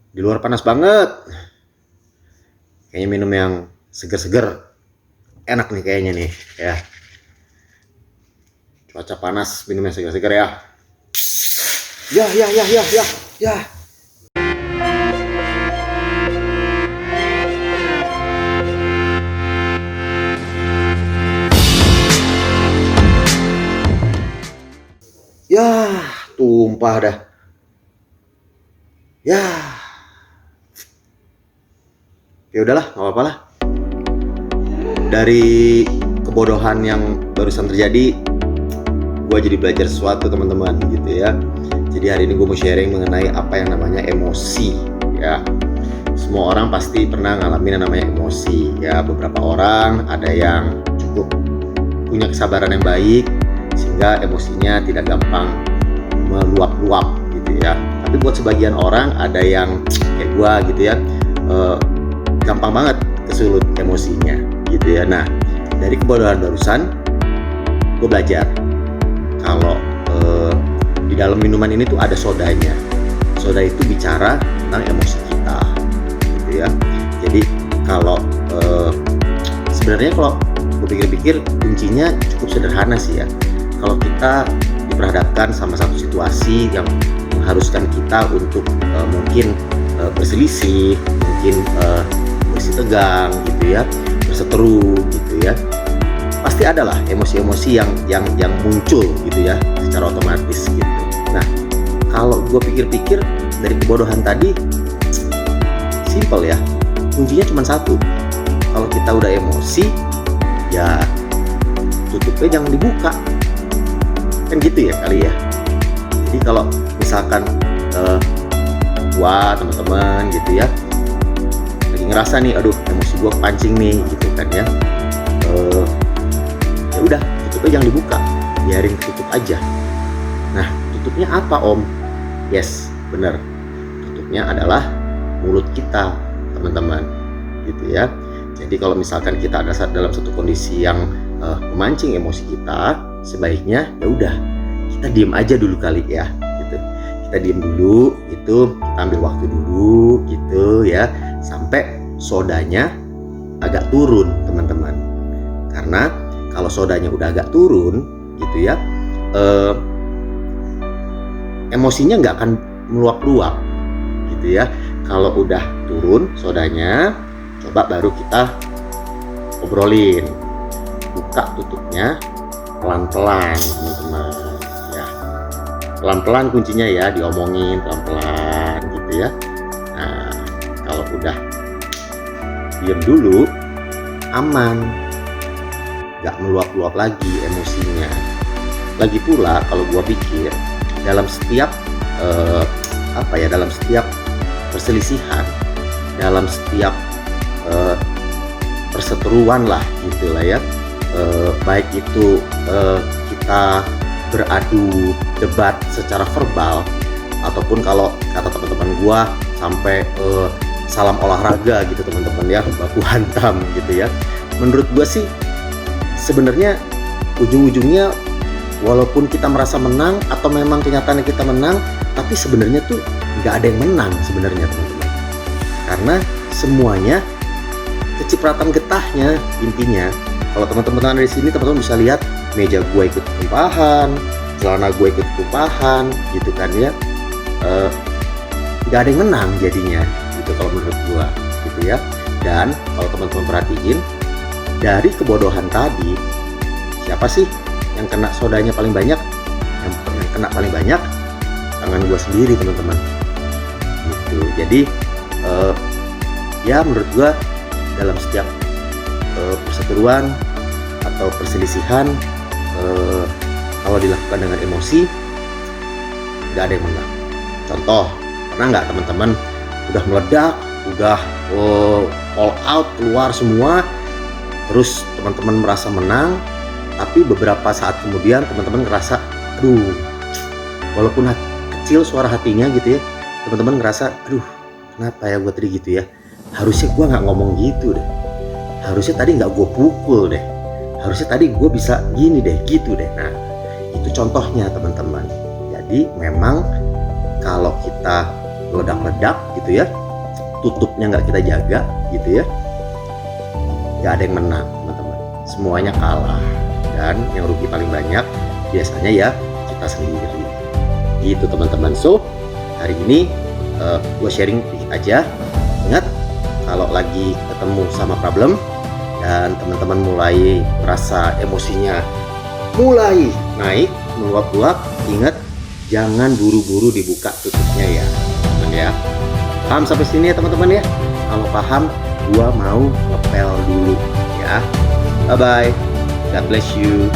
Di luar panas banget. Kayaknya minum yang seger-seger. Enak nih kayaknya nih ya. Cuaca panas, minum yang seger-seger ya. Ya. Ya, tumpah dah. Ya. Ya udahlah, nggak apa-apa lah. Dari kebodohan yang barusan terjadi, gue jadi belajar sesuatu teman-teman gitu ya. Jadi hari ini gue mau sharing mengenai apa yang namanya emosi ya. Semua orang pasti pernah ngalamin yang namanya emosi ya. Beberapa orang ada yang cukup punya kesabaran yang baik sehingga emosinya tidak gampang meluap-luap gitu ya. Tapi buat sebagian orang ada yang kayak gue gitu ya, gampang banget kesulut emosinya gitu ya. Nah, dari kebodohan barusan gue belajar kalau di dalam minuman ini tuh ada sodanya. Soda itu bicara tentang emosi kita gitu ya. Jadi kalau sebenarnya kalau gue pikir-pikir kuncinya cukup sederhana sih ya. Kalau kita diperhadapkan sama satu situasi yang mengharuskan kita untuk mungkin berselisih, mungkin bersitegang gitu ya, berseteru gitu ya, pasti adalah emosi-emosi yang muncul gitu ya secara otomatis gitu. Nah, kalau gue pikir-pikir dari kebodohan tadi, simple ya, kuncinya cuma satu. Kalau kita udah emosi, ya tutupnya jangan dibuka, kan gitu ya kali ya. Jadi kalau misalkan gua teman-teman gitu ya lagi ngerasa nih, aduh emosi gua kepancing nih gitu kan ya, ya udah tutupnya jangan dibuka, biarin tutup aja. Nah, tutupnya apa om? Yes, bener, tutupnya adalah mulut kita teman-teman gitu ya. Jadi kalau misalkan kita ada dalam satu kondisi yang memancing emosi kita, sebaiknya ya udah kita diem aja dulu kali ya gitu. Kita diem dulu gitu, kita ambil waktu dulu gitu ya, sampai sodanya agak turun teman-teman. Karena kalau sodanya udah agak turun gitu ya, emosinya nggak akan meluap-luap gitu ya. Kalau udah turun sodanya, coba baru kita obrolin, buka tutupnya pelan-pelan teman-teman ya. Pelan-pelan kuncinya ya, diomongin pelan-pelan gitu ya. Nah, kalau udah diam dulu, aman, nggak meluap-luap lagi emosinya. Lagi pula kalau gua pikir dalam setiap dalam setiap perselisihan, dalam setiap perseteruan lah gitulah ya, baik itu kita beradu debat secara verbal, ataupun kalau kata teman-teman gua sampai salam olahraga gitu teman-teman ya, baku hantam gitu ya. Menurut gua sih sebenarnya ujung-ujungnya walaupun kita merasa menang atau memang kenyataannya kita menang, tapi sebenarnya tuh nggak ada yang menang sebenarnya teman-teman, karena semuanya kecipratan getahnya. Intinya kalau teman-teman ada di sini, teman-teman bisa lihat meja gue ikut tumpahan, celana gue ikut tumpahan gitu kan ya. Nggak ada yang menang jadinya gitu kalau menurut gue gitu ya. Dan kalau teman-teman perhatiin dari kebodohan tadi, siapa sih yang kena sodanya paling banyak? Yang kena paling banyak tangan gue sendiri teman-teman gitu. Jadi ya menurut gue dalam setiap perseteruan atau perselisihan, kalau dilakukan dengan emosi, nggak ada yang menang. Contoh, pernah nggak teman-teman udah meledak, udah all out, keluar semua, terus teman-teman merasa menang, tapi beberapa saat kemudian teman-teman ngerasa, aduh, walaupun kecil suara hatinya gitu ya, teman-teman ngerasa, aduh, kenapa ya gue tadi gitu ya, harusnya gue nggak ngomong gitu deh, harusnya tadi nggak gue pukul deh, harusnya tadi gue bisa gini deh, gitu deh. Nah, itu contohnya teman-teman. Jadi memang kalau kita meledak-ledak gitu ya, tutupnya nggak kita jaga gitu ya, nggak ada yang menang teman-teman, semuanya kalah, dan yang rugi paling banyak biasanya ya kita sendiri gitu teman-teman. So hari ini gue sharing dikit aja. Ingat, kalau lagi ketemu sama problem dan teman-teman mulai merasa emosinya mulai naik, meluap-luap, ingat jangan buru-buru dibuka tutupnya ya teman ya. Paham sampai sini ya teman-teman ya? Kalau paham, gua mau ngepel dulu ya. Bye bye, God bless you.